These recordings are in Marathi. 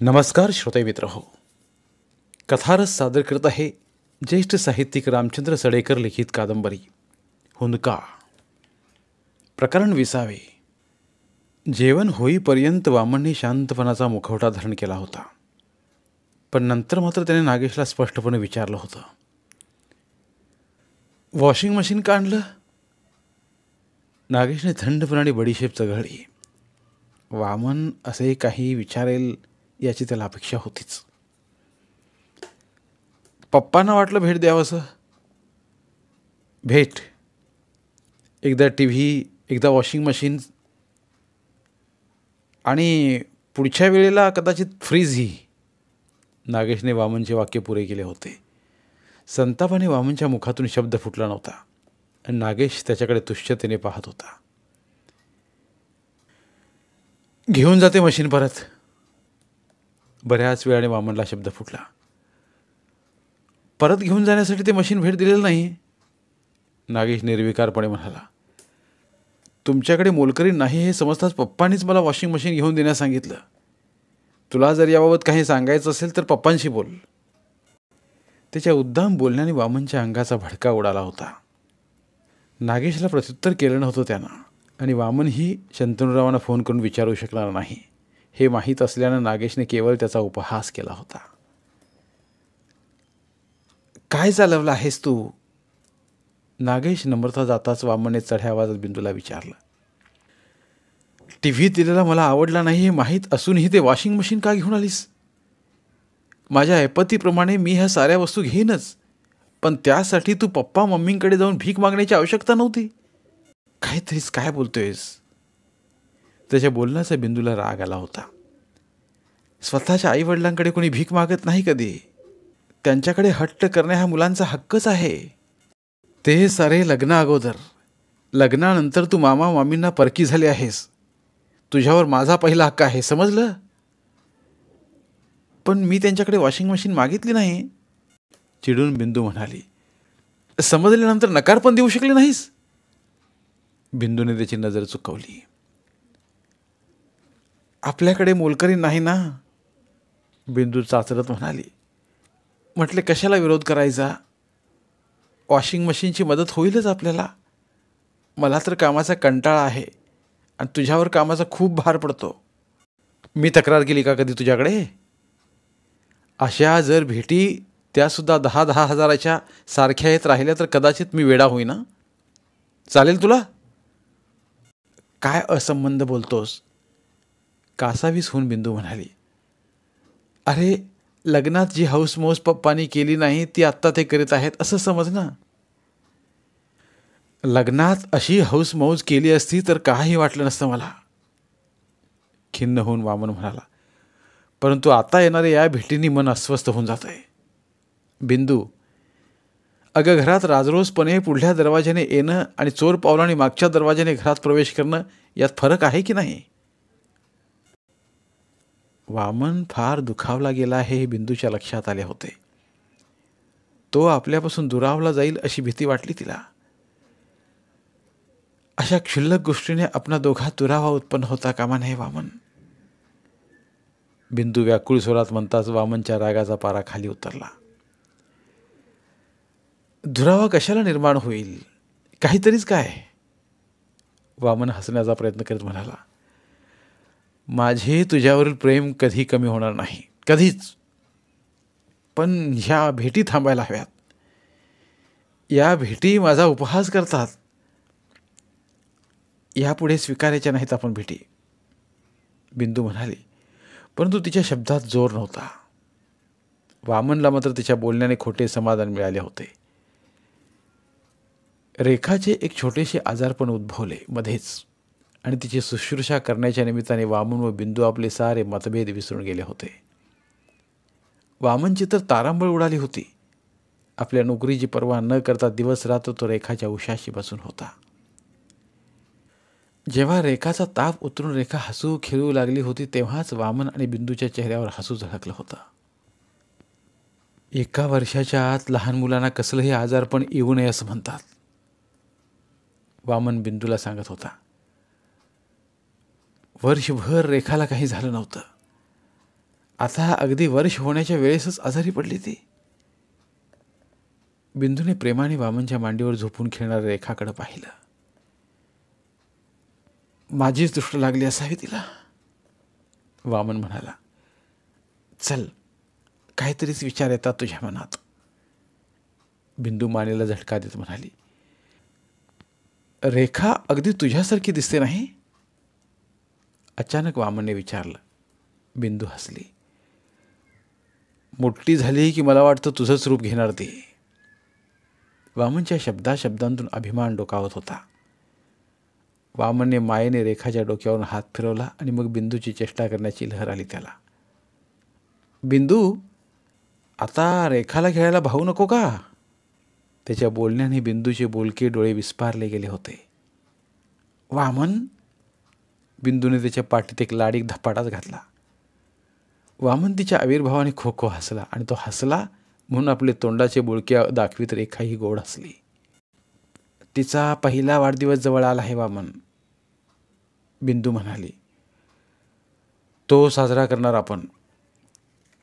नमस्कार श्रोते मित्र हो. कथारस सादर करत आहे ज्येष्ठ साहित्यिक रामचंद्र सडेकर लिखित कादंबरी हुंदका. प्रकरण 20. जेवण होईपर्यंत वामनने शांतपणाचा मुखवटा धारण केला होता, पण नंतर मात्र त्याने नागेशला स्पष्टपणे विचारलं होतं, वॉशिंग मशीन का आणलं? नागेशने थंडपणाने बडीशेप चघळली. वामन असे काही विचारेल याची त्याला अपेक्षा होतीच. पप्पांना वाटलं भेट द्यावंसं. भेट, एकदा टी व्ही, एकदा वॉशिंग मशीन, आणि पुढच्या वेळेला कदाचित फ्रीजही. नागेशने वामनचे वाक्य पुरे केले होते. संतापाने वामनच्या मुखातून शब्द फुटला नव्हता आणि नागेश त्याच्याकडे तुच्छतेने पाहत होता. घेऊन जाते मशीन परत. बऱ्याच वेळाने वामनला शब्द फुटला. परत घेऊन जाण्यासाठी ते मशीन भेट दिलेलं नाही, नागेश निर्विकारपणे म्हणाला. तुमच्याकडे मोलकरी नाही हे समजताच पप्पांनीच मला वॉशिंग मशीन घेऊन देण्यास सांगितलं. तुला जर याबाबत काही सांगायचं असेल तर पप्पांशी बोल. त्याच्या उद्दाम बोलण्याने वामनच्या अंगाचा भडका उडाला होता. नागेशला प्रत्युत्तर केलं नव्हतं त्यानं, आणि वामनही शंतनुरावांना फोन करून विचारू शकणार नाही हे माहीत असल्यानं नागेशने केवळ त्याचा उपहास केला होता. काय चालवलं आहेस तू? नागेश नम्रता जाताच वामनने चढ्या आवाजात बिंदूला विचारलं. टी व्ही दिलेला मला आवडला नाही हे माहीत असूनही ते वॉशिंग मशीन का घेऊन आलीस? माझ्या ऐपतीप्रमाणे मी ह्या साऱ्या वस्तू घेईनच, पण त्यासाठी तू पप्पा मम्मींकडे जाऊन भीक मागण्याची आवश्यकता नव्हती. काहीतरीच काय बोलतोयस? त्याच्या बोलण्याचा बिंदूला राग आला होता. स्वतःच्या आईवडिलांकडे कोणी भीक मागत नाही कधी. त्यांच्याकडे हट्ट करणे हा मुलांचा हक्कच आहे. ते सारे लग्ना अगोदर. लग्नानंतर तू मामा मामींना परकी झाली आहेस. तुझ्यावर माझा पहिला हक्क आहे, समजलं? पण मी त्यांच्याकडे वॉशिंग मशीन मागितली नाही, चिडून बिंदू म्हणाली. समजल्यानंतर नकार पण देऊ शकले नाहीस? बिंदूने त्याची नजर चुकवली. आपल्याकडे मोलकरी नाही ना, बिंदू चाचरत म्हणाली. म्हटले कशाला विरोध करायचा? वॉशिंग मशीनची मदत होईलच आपल्याला. मला तर कामाचा कंटाळा आहे आणि तुझ्यावर कामाचा खूप भार पडतो. मी तक्रार केली का कधी तुझ्याकडे? अशा जर भेटी त्यासुद्धा 10-10 हजाराच्या सारख्या येत राहिल्या तर कदाचित मी वेडा होईना. चालेल तुला? काय असंबंध बोलतोस? कासावीस होऊन बिंदू म्हणाली. अरे, लग्नात जी हौसमौस पप्पानी केली नाही ती आत्ता ते करीत आहेत असं समज ना. लग्नात अशी हौसमौज केली असती तर काही वाटलं नसतं मला, खिन्न होऊन वामन म्हणाला. परंतु आता येणाऱ्या या भेटींनी मन अस्वस्थ होऊन जात आहे. बिंदू, अगं, घरात राजरोसपणे पुढल्या दरवाजाने येणं आणि चोर पावलाने मागच्या दरवाजाने घरात प्रवेश करणं यात फरक आहे की नाही? वामन फार दुखावला गेला आहे हे बिंदूच्या लक्षात आले होते. तो आपल्यापासून दुरावला जाईल अशी भीती वाटली तिला. अशा क्षुल्लक गोष्टीने आपणा दोघात दुरावा उत्पन्न होता कामा नये वामन. बिंदू व्याकुळ स्वरात म्हणताच वामनच्या रागाचा पारा खाली उतरला. दुरावा कशाला निर्माण होईल? काहीतरीच काय? वामन हसण्याचा प्रयत्न करत म्हणाला. माझे तुझ्यावरील प्रेम कधी कमी होणार नाही, कधीच. पण ह्या भेटी थांबायला हव्यात. या भेटी माझा उपहास करतात. यापुढे स्वीकारायच्या नाहीत आपण भेटी, बिंदू म्हणाली. परंतु तिच्या शब्दात जोर नव्हता. वामनला मात्र तिच्या बोलण्याने खोटे समाधान मिळाले होते. रेखाचे एक छोटेसे आजारपण उद्भवले मध्येच, आणि तिची शुश्रूषा करण्याच्या निमित्ताने वामन व बिंदू आपले सारे मतभेद विसरून गेले होते. वामनची तर तारांबळ उडाली होती. आपल्या नोकरीची पर्वा न करता दिवस रात्र तो रेखाच्या उशाशी बसून होता. जेव्हा रेखाचा ताप उतरून रेखा हसू खेळू लागली होती तेव्हाच वामन आणि बिंदूच्या चेहऱ्यावर हसू झळकलं होतं. 1 वर्षाच्या आत लहान मुलांना कसलंही आजारपण येऊ नये असं म्हणतात, वामन बिंदूला सांगत होता. वर्षभर रेखाला काही झालं नव्हतं. आता अगदी वर्ष होण्याच्या वेळेसच आजारी पडली ती. बिंदूने प्रेमाने वामनच्या मांडीवर झोपून खेळणाऱ्या रेखाकडे पाहिलं. माझीच दृष्ट लागली असावी तिला, वामन म्हणाला. चल, काहीतरीच विचार येतात तुझ्या मनात, बिंदू मानेला झटका देत म्हणाली. रेखा अगदी तुझ्यासारखी दिसते नाही? अचानक वामनने विचारलं. बिंदू हसली. मोठी झाली की मला वाटतं तुझंच रूप घेणार ती. वामनच्या शब्दांतून अभिमान डोकावत होता. वामनने मायेने रेखाच्या डोक्यावरून हात फिरवला आणि मग बिंदूची चेष्टा करण्याची लहर आली त्याला. बिंदू, आता रेखाला खेळायला भाऊ नको का? त्याच्या बोलण्याने बिंदूचे बोलके डोळे विस्पारले गेले होते. वामन, बिंदूने त्याच्या पाठीत एक लाडीक धपाटाच घातला. वामन तिच्या आविर्भावाने खो खो हसला आणि तो हसला म्हणून आपले तोंडाचे बोलके दाखवीत रेखाही गोड हसली. तिचा पहिला वाढदिवस जवळ आला आहे वामन, बिंदू म्हणाली. तो साजरा करणार आपण.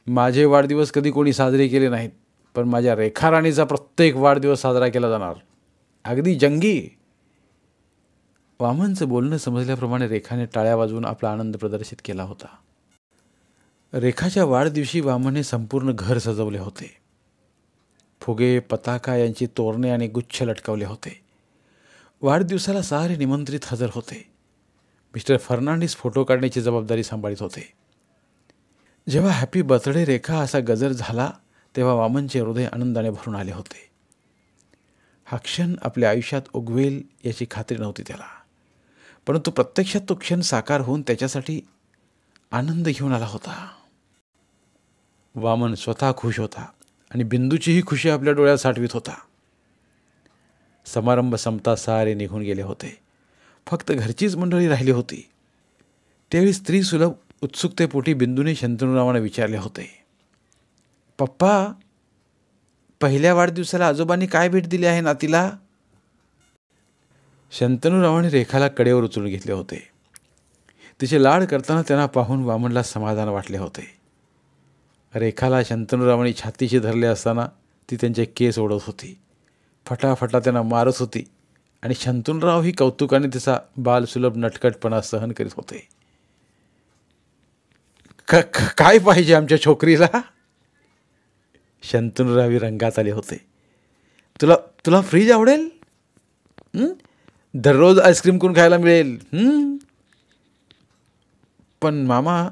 माझे वाढदिवस कधी कोणी साजरे केले नाहीत, पण माझ्या रेखा राणीचा प्रत्येक वाढदिवस साजरा केला जाणार, अगदी जंगी. वामनचं बोलणं समजल्याप्रमाणे रेखाने टाळ्या वाजवून आपला आनंद प्रदर्शित केला होता. रेखाच्या वाढदिवशी वामनने संपूर्ण घर सजवले होते. फुगे, पताका यांची तोरणे आणि गुच्छ लटकवले होते. वाढदिवसाला सारे निमंत्रित हजर होते. मिस्टर फर्नांडिस फोटो काढण्याची जबाबदारी सांभाळत होते. जेव्हा हॅपी बर्थडे रेखा असा गजर झाला तेव्हा वामनचे हृदय आनंदाने भरून आले होते. हा क्षण आपल्या आयुष्यात उगवेल याची खात्री नव्हती त्याला, परंतु प्रत्यक्षात तो क्षण साकार होऊन त्याच्यासाठी आनंद घेऊन आला होता. वामन स्वतः खुश होता आणि बिंदूचीही खुशी आपल्या डोळ्यात साठवीत होता. समारंभ संपता सारे निघून गेले होते. फक्त घरचीच मंडळी राहिली होती. त्यावेळी स्त्री सुलभ उत्सुकतेपोटी बिंदूने शंतनूरावांना विचारले होते, पप्पा, पहिल्या वाढदिवसाला आजोबांनी काय भेट दिली आहे नातीला? शंतनूरावांनी रेखाला कडेवर उचलून घेतले होते. तिचे लाड करताना त्यांना पाहून वामनला समाधान वाटले होते. रेखाला शंतनूरावांनी छातीशी धरले असताना ती त्यांचे केस ओढत होती, फटाफटा त्यांना मारत होती आणि शंतनूरावही कौतुकाने तिचा बालसुलभ नटखटपणा सहन करीत होते. काय पाहिजे आमच्या छोकरीला? शंतनूरावी रंगात आले होते. तुला तुला फ्रीज आवडेल? दररोज आईस्क्रीम करून खायला मिळेल. पण मामा,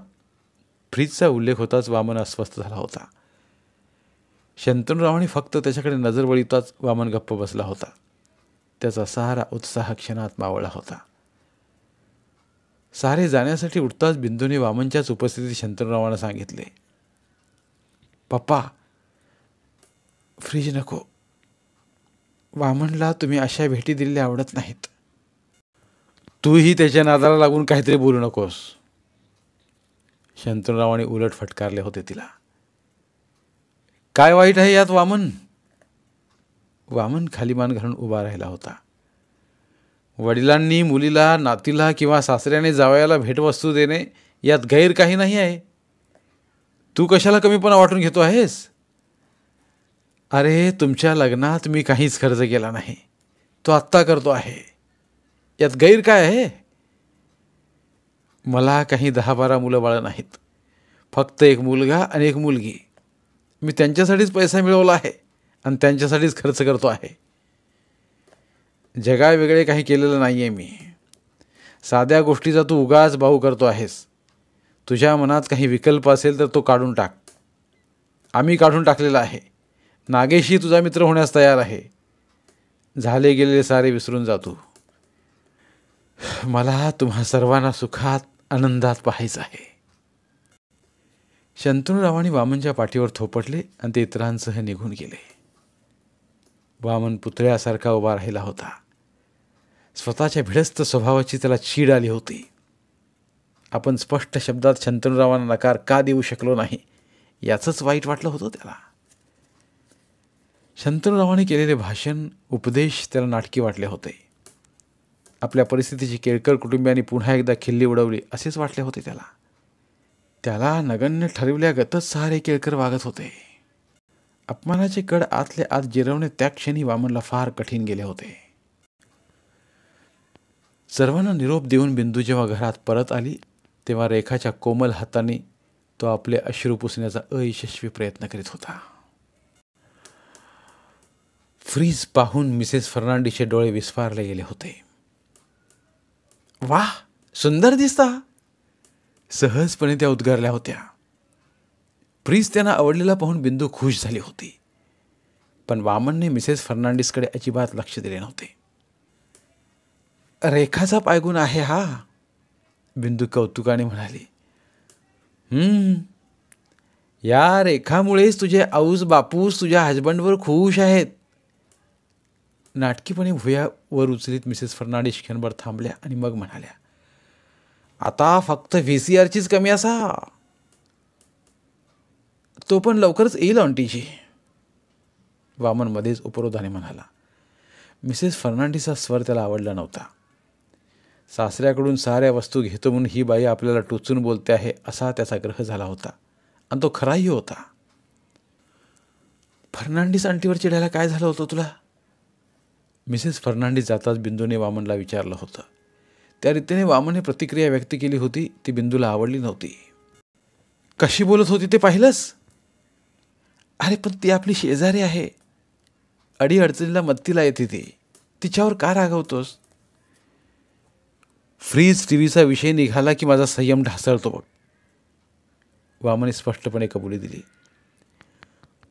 फ्रीजचा उल्लेख होताच वामन अस्वस्थ झाला होता. शंतनूरावांनी फक्त त्याच्याकडे नजर वळीताच वामन गप्प बसला होता. त्याचा सारा उत्साह क्षणात मावळला होता. सारे जाण्यासाठी उठताच बिंदूने वामनच्याच उपस्थितीत शंतनूरावांना सांगितले, पप्पा, फ्रीज नको. वामनला तुम्ही अशा भेटी दिलेल्या आवडत नाहीत. तूही त्याच्या नादाला लागून काहीतरी बोलू नकोस. शंतनूरावांनी उलट फटकारले होते तिला. काय वाईट आहे यात वामन? वामन खाली मान घालून उभा राहिला होता. वडिलांनी मुलीला, नातीला किंवा सासऱ्याने जावयाला भेटवस्तू देणे यात गैर काही नाही आहे. तू कशाला कमीपणा वाटून घेतो आहेस? अरे, तुमच्या लग्नात मी काहीच खर्च केला नाही, तो आत्ता करतो आहे. यात गैर काय आहे? मला काही 10-12 मुलं बाळं नाहीत, फक्त एक मुलगा आणि एक मुलगी. मी त्यांच्यासाठीच पैसा मिळवला आहे आणि त्यांच्यासाठीच खर्च करतो आहे. जगावेगळे काही केलेलं नाही आहे मी. साध्या गोष्टीचा तू उगाच बाऊ करतो आहेस. तुझ्या मनात काही विकल्प असेल तर तो काढून टाक. आम्ही काढून टाकलेला आहे. नागेशही तुझा मित्र होण्यास तयार आहे. झाले गेलेले सारे विसरून जा तू. मला तुम्हा सर्वांना सुखात, आनंदात पाहायचं आहे. शंतनूरावांनी वामनच्या पाठीवर थोपटले आणि ते इतरांसह निघून गेले. वामन पुतळ्यासारखा उभा राहिला होता. स्वतःच्या भिडस्त स्वभावाची त्याला चीड आली होती. आपण स्पष्ट शब्दात शंतनूरावांना नकार का देऊ शकलो नाही याचंच वाईट वाटलं होतं त्याला. शंतनूरावांनी केलेले भाषण, उपदेश त्याला नाटकी वाटले होते. आपल्या परिस्थितीची केळकर कुटुंबियांनी पुन्हा एकदा खिल्ली उडवली असेच वाटले होते त्याला. त्याला नगण्य ठरविल्यागतच सारे केळकर वागत होते. अपमानाचे कड आतले आत जिरवणे त्या क्षणी वामनला फार कठीण गेले होते. सर्वांना निरोप देऊन बिंदू जेव्हा घरात परत आली तेव्हा रेखाच्या कोमल हाताने तो आपले अश्रू पुसण्याचा अयशस्वी प्रयत्न करीत होता. फ्रीज पाहून मिसेस फर्नांडिसचे डोळे विस्फारले गेले होते. वाह, सुंदर दिसता, सहजपणे त्या उद्गारल्या होत्या. फ्रीज त्यांना आवडलेला पाहून बिंदू खुश झाली होती, पण वामनने मिसेस फर्नांडिसकडे अजिबात लक्ष दिले नव्हते. रेखाचा पायगुण आहे हा, बिंदू कौतुकाने म्हणाली. या रेखामुळेच तुझे आऊस बापूस तुझ्या हजबंडवर खुश आहेत. नाटकीपणे भुयावर उचलीत मिसेस फर्नांडिस क्षणभर थांबल्या आणि मग म्हणाल्या, आता फक्त VCRचीच कमी असा, तो पण लवकरच येईल आंटीची. वामन मध्येच उपरोधाने म्हणाला. मिसेस फर्नांडिसचा स्वर त्याला आवडला नव्हता. सासऱ्याकडून साऱ्या वस्तू घेतो म्हणून ही बाई आपल्याला टोचून बोलते आहे असा त्याचा ग्रह झाला होता, आणि तो खराही होता. फर्नांडिस आंटीवर चिडायला काय झालं होतं तुला? मिसेस फर्नांडिस जाताच बिंदूने वामनला विचारलं होतं. त्या रीतीने वामनने प्रतिक्रिया व्यक्त केली होती ती बिंदूला आवडली नव्हती. कशी बोलत होती ते पाहिलंस? अरे पण ती आपली शेजारी आहे, अडीअडचणीला मदतीला येते ती, तिच्यावर का रागवतोस? फ्रीज टीव्हीचा विषय निघाला की माझा संयम ढासळतो बघ, वामने स्पष्टपणे कबुली दिली.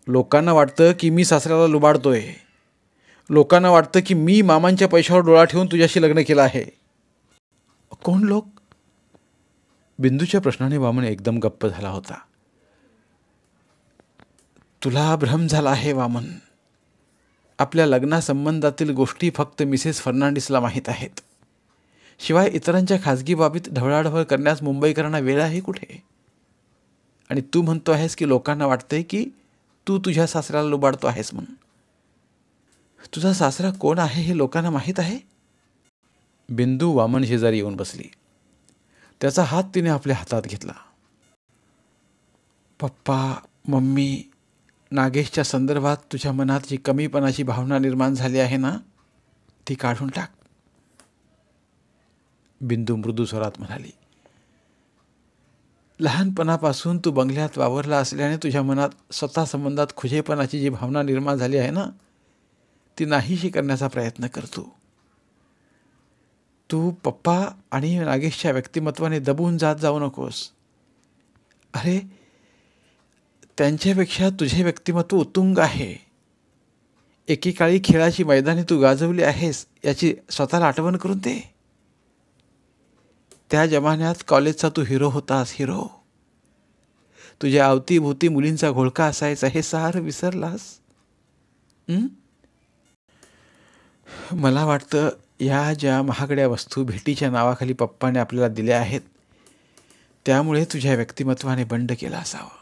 लोकांना वाटतं की मी सासऱ्याला लुबाडतोय, लोकांना वाटतं की मी मामांच्या पैशावर डोळा ठेवून तुझ्याशी लग्न केलं आहे. कोण लोक? बिंदूच्या प्रश्नाने वामन एकदम गप्प झाला होता. तुला भ्रम झाला आहे वामन. आपल्या लग्नासंबंधातील गोष्टी फक्त मिसेस फर्नांडिसला माहीत आहेत. शिवाय इतरांच्या खाजगी बाबीत ढवळाढवळ करण्यास मुंबईकरांना वेळ आहे कुठे? आणि तू म्हणतो आहेस की लोकांना वाटतंय की तू तुझ्या सासऱ्याला लुबाडतो आहेस म्हणून. तुझा सासरा कोण आहे हे लोकांना माहीत आहे? बिंदू वामन शेजारी येऊन बसली. त्याचा हात तिने आपल्या हातात घेतला. पप्पा, मम्मी, नागेशच्या संदर्भात तुझ्या मनात जी कमीपणाची भावना निर्माण झाली आहे ना, ती काढून टाक, बिंदू मृदू स्वरात म्हणाली. लहानपणापासून तू बंगल्यात वावरला असल्याने तुझ्या मनात स्वतः संबंधात खुजेपणाची जी भावना निर्माण झाली आहे ना, ती नाहीशी करण्याचा प्रयत्न करतो. तू पप्पा आणि नागेशच्या व्यक्तिमत्वाने दबून जाऊ नकोस. अरे त्यांच्यापेक्षा तुझे व्यक्तिमत्व उत्तुंग आहे. एकेकाळी खेळाची मैदाने तू गाजवली आहेस याची स्वतःला आठवण करून दे. त्या जमान्यात कॉलेजचा तू हिरो होतास, हिरो. तुझ्या अवतीभोवती मुलींचा घोळका असायचा हे सारं विसरलास? मला वाटतं या ज्या महागड्या वस्तू भेटीच्या नावाखाली पप्पाने आपल्याला दिल्या आहेत त्यामुळे तुझ्या व्यक्तिमत्वाने बंड केला असावा.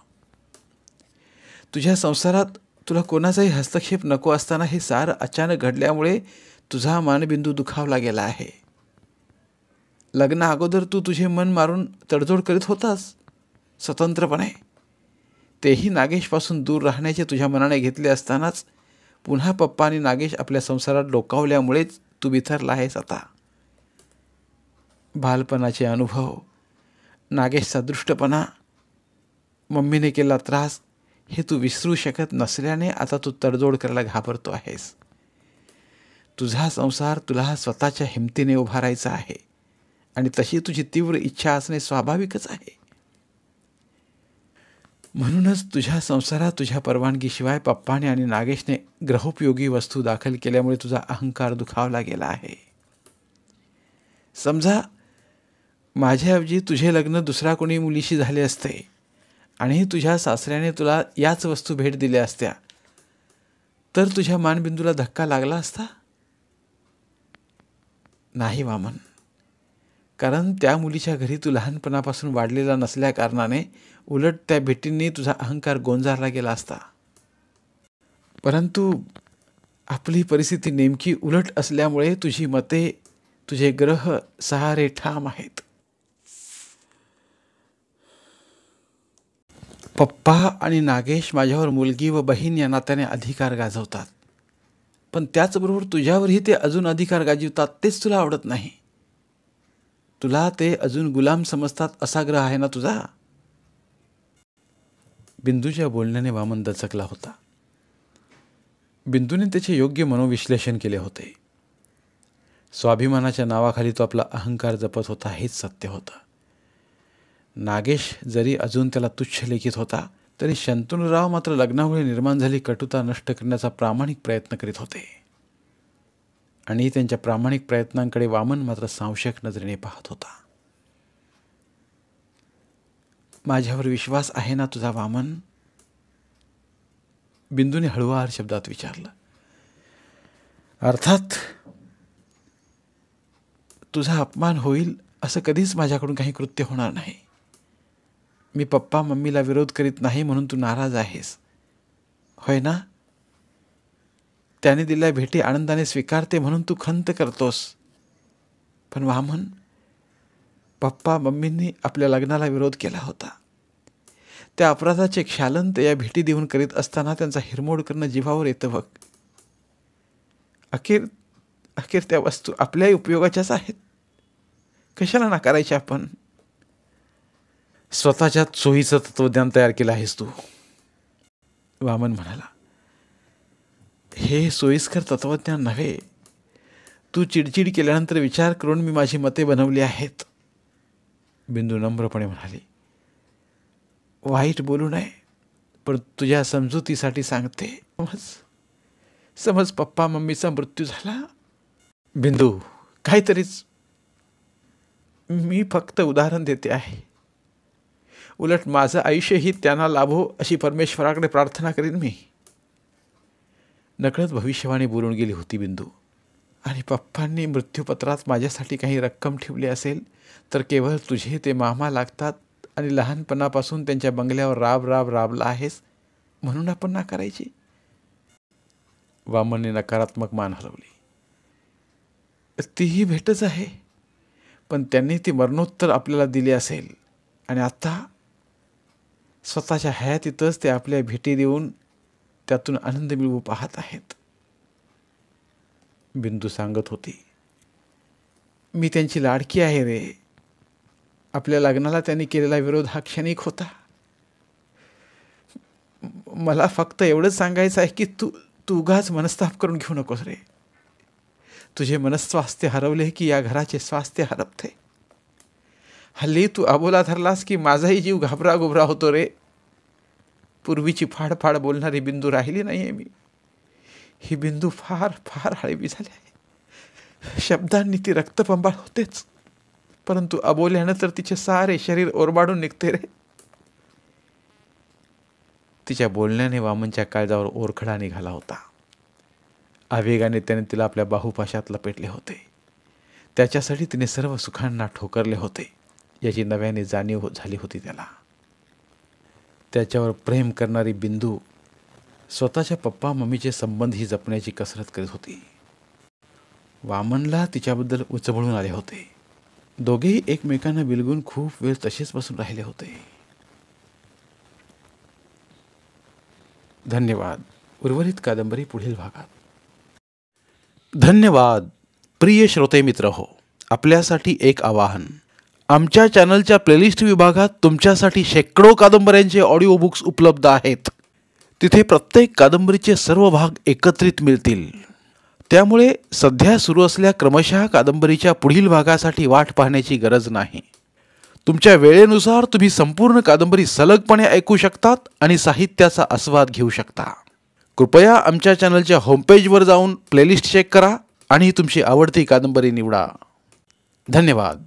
तुझ्या संसारात तुला कोणाचाही हस्तक्षेप नको असताना हे सारं अचानक घडल्यामुळे तुझा मानबिंदू दुखावला गेला आहे. लग्ना अगोदर तू तुझे मन मारून तडजोड करीत होतास स्वतंत्रपणे. तेही नागेशपासून दूर राहण्याचे तुझ्या मनाने घेतले असतानाच पुन्हा पप्पा आणि नागेश आपल्या संसारात डोकावल्यामुळेच तू बिथरला आहेस आता. बालपणाचे अनुभव, नागेशचा दृष्टपणा, मम्मीने केला त्रास हे तू विसरू शकत नसल्याने आता तू तडजोड करायला घाबरतो आहेस. तुझा संसार तुला स्वतःच्या हिमतीने उभारायचा आहे आणि तशी तुझी तीव्र इच्छा असणे स्वाभाविकच आहे. म्हणूनच तुझ्या संसारात तुझ्या परवानगीशिवाय पप्पाने आणि नागेशने ग्रहोपयोगी वस्तू दाखल केल्यामुळे तुझा अहंकार दुखावला गेला आहे. समजा माझ्याऐवजी तुझे लग्न दुसऱ्या कोणी मुलीशी झाले असते आणि तुझ्या सासऱ्याने तुला याच वस्तू भेट दिल्या असत्या तर तुझ्या मानबिंदूला धक्का लागला असता? नाही वामन, कारण त्या मुलीच्या घरी तू लहानपणापासून वाढलेला नसल्या कारणाने उलट त्या भेटींनी तुझा अहंकार गोंजारला गेला असता. परंतु आपली परिस्थिती नेमकी उलट असल्यामुळे तुझी मते, तुझे ग्रह सारे ठाम आहेत. पप्पा आणि नागेश माझ्यावर मुलगी व बहीण या नात्याने अधिकार गाजवतात, पण त्याचबरोबर तुझ्यावरही ते अजून अधिकार गाजवतात. तेच तुला आवडत नाही. तुला ते अजून गुलाम समजतात असा ग्रह आहे ना तुझा. बिंदूच्या बोलण्याने वामन दचकला होता. बिंदूने त्याचे योग्य मनोविश्लेषण केले होते. स्वाभिमानाच्या नावाखाली तो आपला अहंकार जपत होता हेच सत्य होतं. नागेश जरी अजून त्याला तुच्छ लेखित होता, तरी शंतनुराव मात्र लग्नामुळे निर्माण झाली कटुता नष्ट करण्याचा प्रामाणिक प्रयत्न करीत होते. आणि त्यांच्या प्रामाणिक प्रयत्नांकडे वामन मात्र संशयक नजरेने पाहत होता. माझ्यावर विश्वास आहे ना तुझा वामन? बिंदूने हळुवार शब्दात विचारलं. अर्थात तुझा अपमान होईल असं कधीच माझ्याकडून काही कृत्य होणार नाही. मी पप्पा मम्मीला विरोध करीत नाही म्हणून तू नाराज आहेस, होय ना? त्याने दिलेल्या भेटी आनंदाने स्वीकारते म्हणून तू खंत करतोस. पण वामन, पप्पा मम्मींनी आपल्या लग्नाला विरोध केला होता. त्या अपराधाचे क्षालन ते या भेटी देऊन करीत असताना त्यांचा हिरमोड करणं जीवावर येतं बघ. अखेर त्या वस्तू आपल्याही उपयोगाच्याच आहेत. कशाला नाकारायचे आपण? स्वतःच्यात सोयीचं तत्वज्ञान तयार केलं आहेस तू, वामन म्हणाला. हे सोयीस्कर तत्वज्ञान नव्हे. तू चिडचिड केल्यानंतर विचार करून मी माझी मते बनवली आहेत, बिंदू नम्रपणे म्हणाली. वाईट बोलू नये, पण तुझ्या समजुतीसाठी सांगते. समज पप्पा मम्मीचा मृत्यू झाला. बिंदू, काहीतरीच. मी फक्त उदाहरण देते आहे. उलट माझं आयुष्यही त्यांना लाभो अशी परमेश्वराकडे प्रार्थना करीन मी. नकळत भविष्यवाणी बोलून गेली होती बिंदू. आणि पप्पांनी मृत्यूपत्रात माझ्यासाठी काही रक्कम ठेवली असेल तर केवळ तुझे ते मामा लागतात आणि लहानपणापासून त्यांच्या बंगल्यावर राबला आहेस म्हणून आपण नाकारायची. वामनने नकारात्मक मान हलवली. तीही भेटच आहे, पण त्यांनी ती मरणोत्तर आपल्याला दिली असेल आणि आता स्वतःच्या हयातीतच ते आपल्या भेटी देऊन त्यातून आनंद मिळवू पाहत आहेत. बिंदू सांगत होती. मी त्यांची लाडकी आहे रे. आपल्या लग्नाला त्यांनी केलेला विरोध हा क्षणिक होता. मला फक्त एवढंच सांगायचं आहे की तू उगाच मनस्ताप करून घेऊ नकोस रे. तुझे मनस्वास्थ्य हरवले की या घराचे स्वास्थ्य हरपते. हल्ली तू अबोला धरलास की माझाही जीव घाबरा होतो रे. पूर्वीची फाड बोलणारी बिंदू राहिली नाही आहे मी. ही बिंदू फार हळवी झाली आहे. शब्दांनी ती रक्तपंबाळ होतेच, परंतु अबोल्यानं तर तिचे सारे शरीर ओरबाडून निघते रे. तिच्या बोलण्याने वामनच्या काळजावर ओरखडा निघाला होता. आवेगाने त्याने तिला आपल्या बाहुपाशात लपेटले होते. त्याच्यासाठी तिने सर्व सुखांना ठोकरले होते याची नव्याने जाणीव झाली होती त्याला. त्याच्यावर प्रेम करणारी बिंदू स्वतःच्या पप्पा मम्मीचे संबंधही जपण्याची कसरत करीत होती. वामनला तिच्याबद्दल उचबळून आले होते. दोघेही एकमेकांना बिलगून खूप वेळ तसेच बसून राहिले होते. धन्यवाद. उर्वरित कादंबरी पुढील भागात. धन्यवाद. प्रिय श्रोते मित्र हो, आपल्यासाठी एक आवाहन. आमच्या चॅनलच्या प्लेलिस्ट विभागात तुमच्यासाठी शेकडो कादंबऱ्यांचे ऑडिओ बुक्स उपलब्ध आहेत. तिथे प्रत्येक कादंबरीचे सर्व भाग एकत्रित मिळतील. त्यामुळे सध्या सुरू असलेल्या क्रमशः कादंबरीच्या पुढील भागासाठी वाट पाहण्याची गरज नाही. तुमच्या वेळेनुसार तुम्ही संपूर्ण कादंबरी सलगपणे ऐकू शकतात आणि साहित्याचा आस्वाद घेऊ शकता. कृपया आमच्या चॅनलच्या होमपेजवर जाऊन प्लेलिस्ट चेक करा आणि तुमची आवडती कादंबरी निवडा. धन्यवाद.